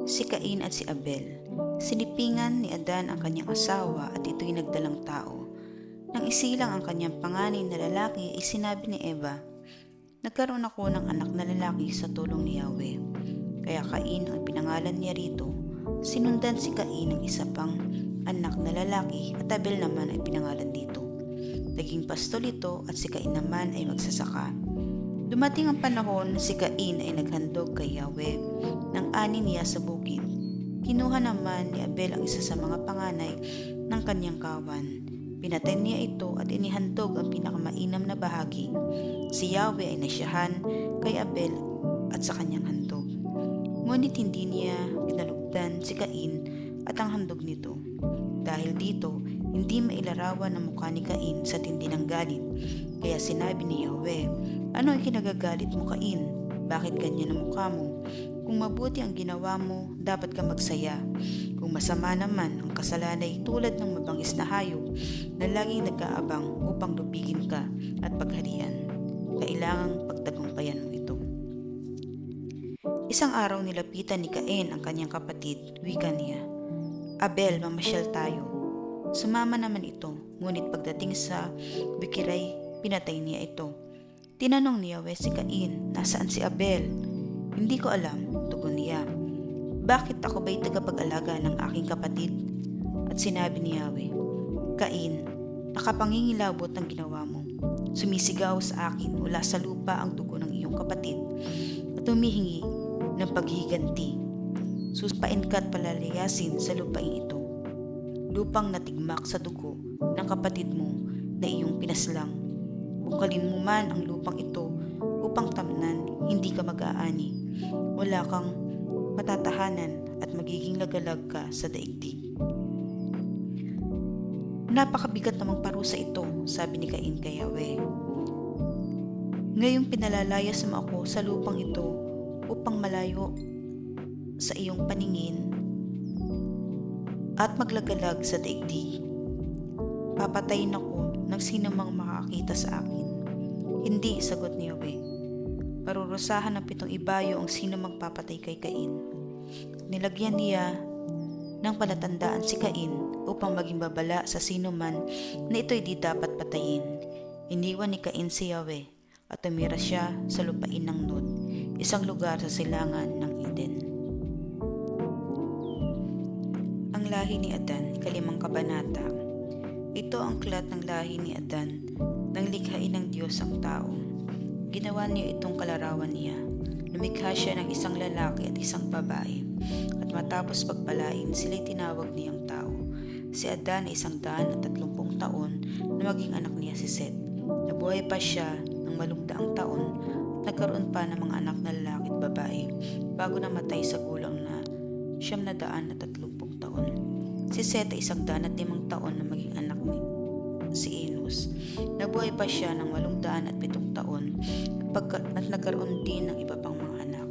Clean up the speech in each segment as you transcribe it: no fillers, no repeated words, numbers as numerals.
Si Cain at si Abel. Sinipingan ni Adan ang kanyang asawa at ito'y nagdalang tao. Nang isilang ang kanyang panganay na lalaki ay sinabi ni Eva, "Nagkaroon ako ng anak na lalaki sa tulong ni Yahweh." Kaya Cain ang pinangalan niya rito. Sinundan si Cain ng isa pang anak na lalaki at Abel naman ay pinangalan dito. Naging pastol ito at si Cain naman ay magsasaka. Dumating ang panahon na si Cain ay naghandog kay Yahweh ng ani niya sa bukid. Kinuha naman ni Abel ang isa sa mga panganay ng kanyang kawan. Pinatay niya ito at inihandog ang pinakamainam na bahagi. Si Yahweh ay nasyahan kay Abel at sa kanyang handog. Ngunit hindi niya ginalugdan si Cain at ang handog nito. Dahil dito, hindi mailarawan ang mukha ni Cain sa tindi ng galit. Kaya sinabi ni Yahweh, "Ano ang kinagagalit mo, Cain? Bakit ganyan ang mukha mo? Kung mabuti ang ginawa mo, dapat ka magsaya. Kung masama naman ang kasalanay tulad ng mabangis na hayop na laging nag-aabang upang lubigin ka at pagharian, kailangang pagtagumpayan mo ito." Isang araw nilapitan ni Cain ang kanyang kapatid, wika niya, "Abel, mamasyal tayo." Sumama naman ito, ngunit pagdating sa bikiray, pinatay niya ito. Tinanong ni Yahweh si Cain, "Nasaan si Abel?" "Hindi ko alam," tugon niya. "Bakit ako ba'y tagapag-alaga ng aking kapatid?" At sinabi ni Yahweh, "Cain, nakapangingilabot ang ginawa mo. Sumisigaw sa akin mula sa lupa ang dugo ng iyong kapatid at humihingi ng paghiganti. Susupain ka at palalayasin sa lupain ito, lupang natigmak sa dugo ng kapatid mo na iyong pinaslang. Bungkalin mo man ang lupang ito upang tamnan, hindi ka mag-aani. Wala kang matatahanan at magiging lagalag ka sa daigdig." "Napakabigat namang parusa ito," sabi ni Cain kay Yahweh. "Ngayong pinalalayas mo ako sa lupang ito upang malayo sa iyong paningin at maglagalag sa daigdig. Papatayin ako ng sinumang makakita sa akin." "Hindi," sagot ni Yahweh. "Parurusahan ng 7 ibayo ang sino magpapatay kay Cain." Nilagyan niya ng palatandaan si Cain upang maging babala sa sino man na ito'y di dapat patayin. Iniwan ni Cain si Yahweh at tumira siya sa lupain ng Nod, isang lugar sa silangan ng Eden. Ang lahi ni Adan, 5 kabanata. Ito ang aklat ng lahi ni Adan nang likhain ng Diyos ang tao. Ginawa niya itong kalarawan niya. Lumikha siya ng isang lalaki at isang babae, at matapos pagpalain, sila'y tinawag niyang tao. Si Adan ay 130 taon na maging anak niya si Seth. Nabuhay pa siya ng 80 taon at nagkaroon pa ng mga anak na lalaki at babae bago namatay sa gulang na 930 taon. Si Seth ay 105 taon na maging anak ni si Enos. Nabuhay pa siya ng 807 taon at nagkaroon din ng iba pang mga anak.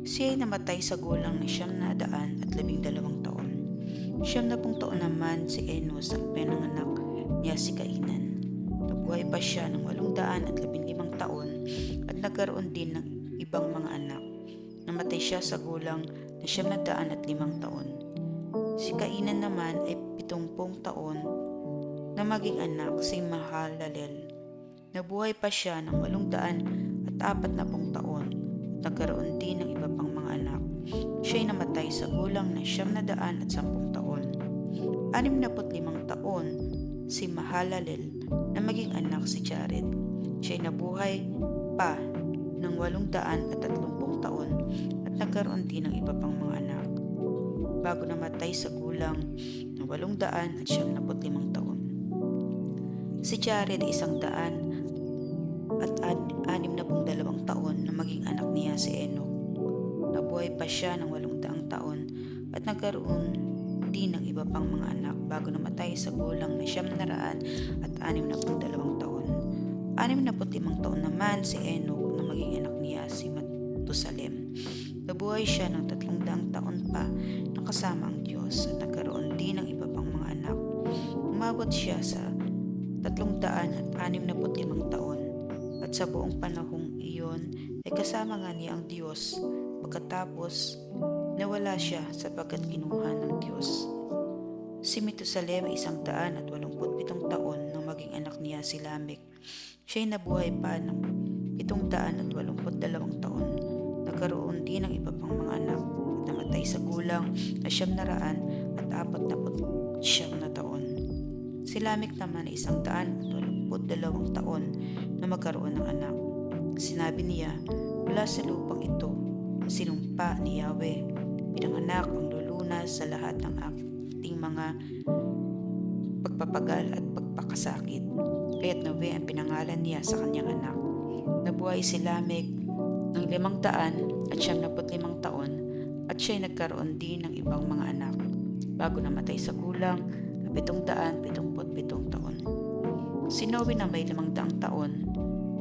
Siya ay namatay sa gulang na 912 taon. 70 taon naman si Enos at pinanganak niya si Kainan. Nabuhay pa siya ng 815 taon at nagkaroon din ng ibang mga anak. Namatay siya sa gulang na 905 taon. Si Kainan naman ay 70 taon na maging anak si Mahalalel. Nabuhay pa siya ng 840 taon at nagkaroon din ng iba pang mga anak. Siya ay namatay sa gulang na 910 taon. 65 taon si Mahalalel na maging anak si Jared. Siya ay nabuhay pa ng 830 taon at nagkaroon din ng iba pang mga anak bago namatay sa gulang ng 875 taon. Si Jared ay 162 taon na maging anak niya si Enoch. Nabuhay pa siya ng 800 taon at nagkaroon din ng iba pang mga anak bago namatay sa gulang na 962 taon. 65 taon naman si Enoch na maging anak niya si Matusalem. Nabuhay siya ng 300 taon pa ng kasama ang Diyos at nagkaroon din ng iba pang mga anak. Umabot siya sa 365 taon at sa buong panahong iyon ay kasama nga niya ang Diyos pagkatapos Nawala siya sapagkat kinuha ng Diyos. Si Metusalem ay 187 taon nang maging anak niya si Lamech. Siya'y nabuhay pa ng 782 taon. Nagkaroon din ng iba pang mga anak at namatay sa gulang na 949 na taon. Si Lamech naman ay 182 taon na magkaroon ng anak. Sinabi niya, mula sa lupang ito, sinumpa ni Yahweh, pinanganak ang lulunas sa lahat ng ating mga pagpapagal at pagpakasakit. Kaya't Noe ang pinangalan niya sa kanyang anak. Nabuhay si Lamech ng 575 taon at siya'y nagkaroon din ng ibang mga anak bago namatay sa gulang na 777 taon. Si Noe na may 500 taon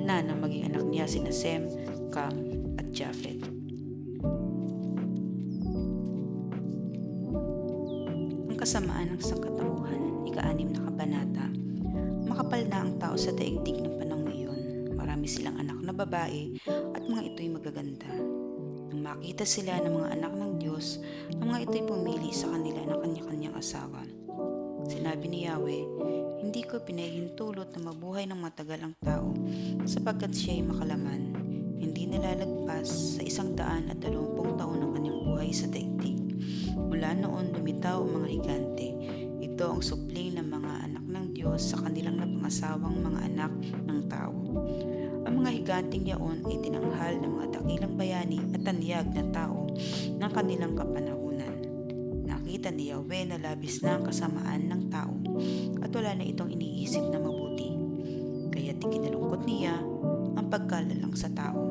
na nang maging anak niya sina Sem, Cam at Japhet. Ang kasamaan ng sangkatauhan, ika-6 na kabanata. Makapal na ang tao sa daigdig ng panahon iyon. Marami silang anak na babae at mga ito'y magaganda. Nang makita sila ng mga anak ng Diyos, ang mga ito'y pumili sa kanila ng kanya-kanyang asawa. Sinabi ni Yahweh, hindi ko pinahihintulot na mabuhay ng matagal ang tao sapagkat siya'y makalaman. Hindi nalalagpas sa 120 taon ng kanyang buhay sa daigdig. Mula noon lumitaw ang mga higante. Ito ang supling ng mga anak ng Diyos sa kanilang napangasawang mga anak ng tao. Ang mga higanting yaon ay tinanghal ng mga dakilang bayani at tanyag na tao ng kanilang kapanahunan. Nakita ni Yahweh na labis na ang kasamaan ng tao at wala na itong iniisip na mabuti. Kaya't ikinalungkot niya ang pagkalalang sa tao.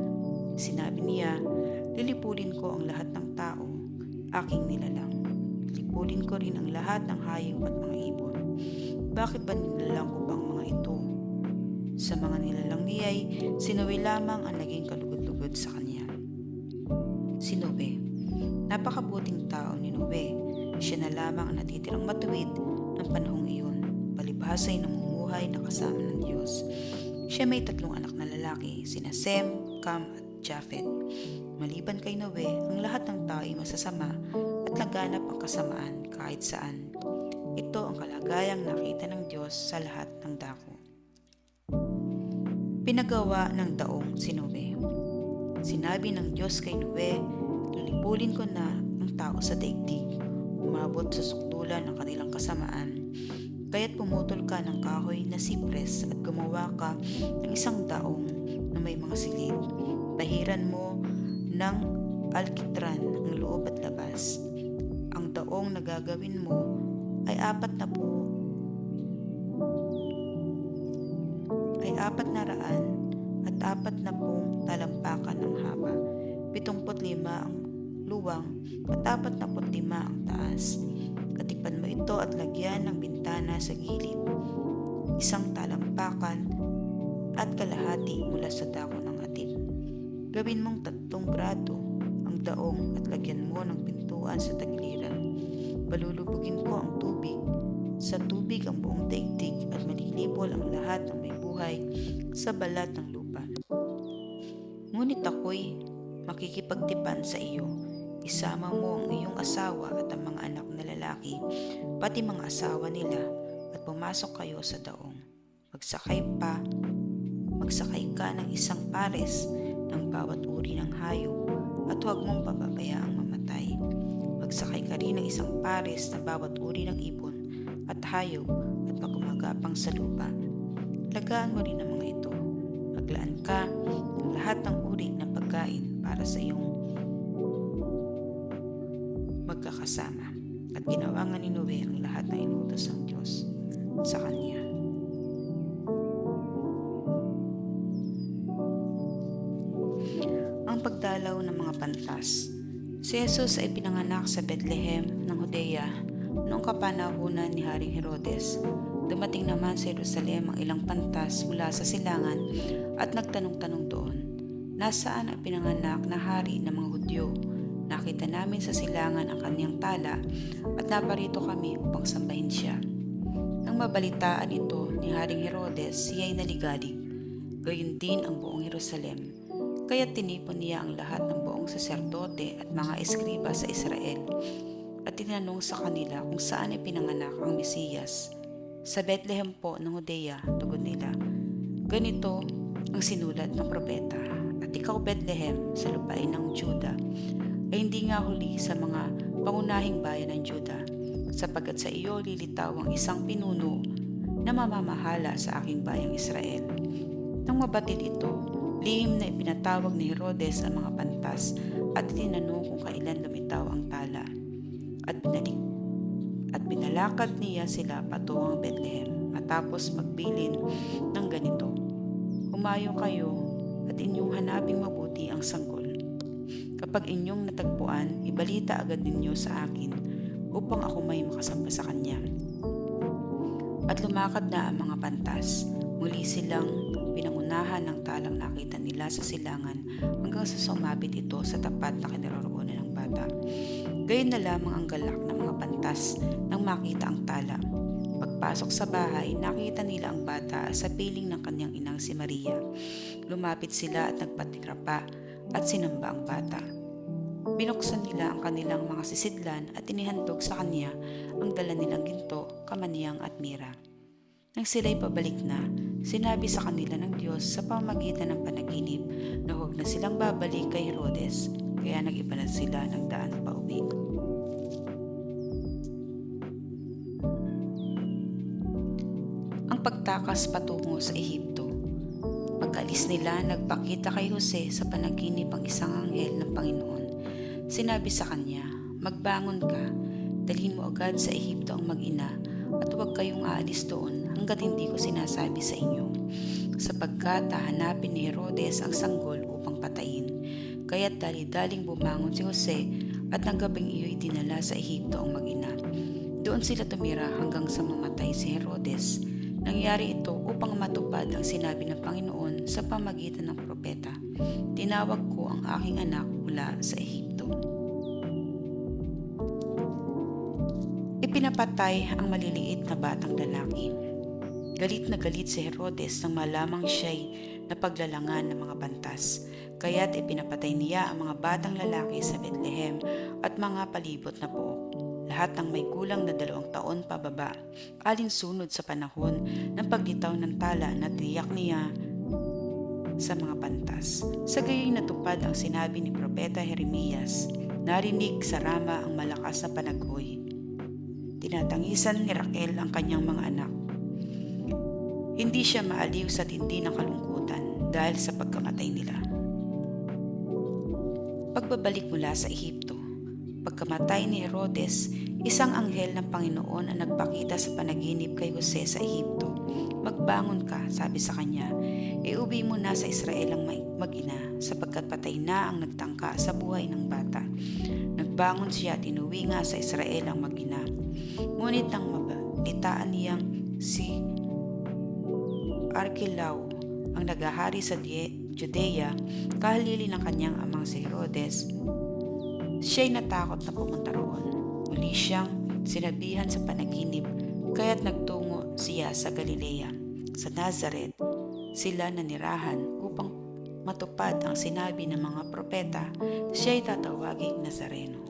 Sinabi niya, lilipulin ko ang lahat ng tao, aking nilalang. Lilipulin ko rin ang lahat ng hayop at mga ibon. Bakit ba nilalang ko bang mga ito? Sa mga nilalang niya'y si Noe lamang ang naging kalugod-lugod sa kanya. Si Noe, napakabuting tao ni Noe. Siya na lamang ang natitirang matuwid ng panahong iyon. Palibhasa'y namumuhay na kasama ng Diyos. Siya may 3 anak na lalaki, sina Sem, Cam at Japhet. Maliban kay Noe, ang lahat ng tao ay masasama at laganap ang kasamaan kahit saan. Ito ang kalagayang nakita ng Diyos sa lahat ng dako. Pinagawa ng daong si Noe. Sinabi ng Diyos kay Noe, lilipulin ko na ang tao sa daigdig. Umabot sa sukdulan ng kanilang kasamaan. Kaya't pumutol ka ng kahoy na sipres at gumawa ka ng isang daong na may mga silid. Tahiran mo ng alkitran ang loob at labas. Ang daong na gagawin mo ay 400 at 40 talampakan ang haba, 75 ang luwang at 45 ang taas. Katipan mo ito at lagyan ng bintana sa gilid, 1 talampakan at kalahati mula sa dako ng atid. Gawin mong 3 grado ang daong at lagyan mo ng pintuan sa tagiliran. Balulubugin ko ang tubig. Sa tubig ang buong daigdig at malilibol ang lahat ng may buhay sa balat ng lupa. Ngunit ako'y makikipagtipan sa iyo. Isama mo ang iyong asawa at ang mga anak na lalaki, pati mga asawa nila, at pumasok kayo sa daong. Magsakay ka ng 1 pares ng bawat uri ng hayop at huwag mong pababayaang mamatay. Magsakay ka rin ng 1 pares ng bawat uri ng ibon at hayop at magumagapang sa lupa. Lagaan mo rin ang mga ito. Maglaan ka ng lahat ng uri ng pagkain para sa iyong magkakasama. At ginawa nga ni Noe ang lahat na inutos ng Diyos sa kanya. Ang pagdalaw ng mga pantas. Si Jesus ay pinanganak sa Bethlehem ng Judea noong kapanahunan ni Haring Herodes. Dumating naman sa Jerusalem ang ilang pantas mula sa silangan at nagtanong-tanong doon, nasaan ang pinanganak na hari ng mga Hudyo? Nakita namin sa silangan ang kanyang tala at naparito kami upang sambahin siya. Nang mabalitaan ito ni Haring Herodes, siya'y naligalig. Gayon din ang buong Jerusalem. Kaya tinipon niya ang lahat ng buong saserdote at mga eskriba sa Israel at tinanong sa kanila kung saan ipinanganak ang Mesiyas. Sa Bethlehem po ng Judea, tugon nila. Ganito ang sinulat ng propeta, at ikaw Bethlehem sa lupain ng Juda ay hindi nga huli sa mga pangunahing bayan ng Juda, sapagkat sa iyo lilitaw ang isang pinuno na mamamahala sa aking bayang Israel. Nang mabatid ito, lihim na ipinatawag ni Herodes ang mga pantas at tinanong kung kailan lumitaw ang tala. At binalakad niya sila patungo Bethlehem matapos magbilin ng ganito. Humayo kayo at inyong hanaping mabuti ang sanggol. Kapag inyong natagpuan, ibalita agad ninyo sa akin upang ako may makasamba sa kanya. At lumakad na ang mga pantas. Muli silang pinangunahan ng talang nakita nila sa silangan hanggang sa sumabit ito sa tapat na kinaroroonan ng bata. Gayon na lamang ang galak ng mga pantas nang makita ang tala. Pagpasok sa bahay, nakita nila ang bata sa piling ng kanyang inang si Maria. Lumapit sila at nagpatirapa at sinamba ang bata. Binuksan nila ang kanilang mga sisidlan at inihandog sa kanya ang dala nilang ginto, kamaniyang at mira. Nang sila'y pabalik na, sinabi sa kanila ng Diyos sa pamamagitan ng panaginip na huwag na silang babalik kay Herodes, kaya nag-iba na sila ng daan pauwi. Ang pagtakas patungo sa Ehipto. Pagkaalis nila, nagpakita kay Jose sa panaginip ang isang anghel ng Panginoon. Sinabi sa kanya, magbangon ka, dalhin mo agad sa Ehipto ang mag-ina at huwag kayong aalis doon hanggat hindi ko sinasabi sa inyo, sapagkat hahanapin ni Herodes ang sanggol upang patayin. Kaya't dali-daling bumangon si Jose at ng gabing iyo'y dinala sa Ehipto ang mag-ina. Doon sila tumira hanggang sa mamatay si Herodes. Nangyari ito upang matupad ang sinabi ng Panginoon sa pamagitan ng propeta. Tinawag ko ang aking anak mula sa Ehipto. Ipinapatay ang maliliit na batang lalaki. Galit na galit si Herodes nang malamang siya'y napaglalangan ng mga bantas. Kaya't ipinapatay niya ang mga batang lalaki sa Bethlehem at mga palibot na pook. Lahat ng may kulang na 2 taon pababa, alinsunod sa panahon ng paglitaw ng tala na tiyak niya sa mga pantas. Sa gayoy natupad ang sinabi ni Propeta Jeremias, narinig sa Rama ang malakas na panaghoy. Tinatangisan ni Raquel ang kanyang mga anak. Hindi siya maaliw sa tindi ng kalungkutan dahil sa pagkamatay nila. Pagbabalik mula sa Ehipto. Pagkamatay ni Herodes, isang anghel ng Panginoon ang nagpakita sa panaginip kay Jose sa Ehipto. Magbangon ka, sabi sa kanya, iuwi mo na sa Israel ang mag-ina, sapagkat patay na ang nagtangka sa buhay ng bata. Nagbangon siya at inuwi nga sa Israel ang mag-ina. Ngunit nang mabalitaan niyang si Arkelao ang naghahari sa Judea, kahalili ng kanyang amang si Herodes, siya'y natakot na pumunta roon. Muli siyang sinabihan sa panaginip, kaya't nagtungo siya sa Galilea. Sa Nazaret, sila nanirahan upang matupad ang sinabi ng mga propeta, siya'y tatawaging Nazareno.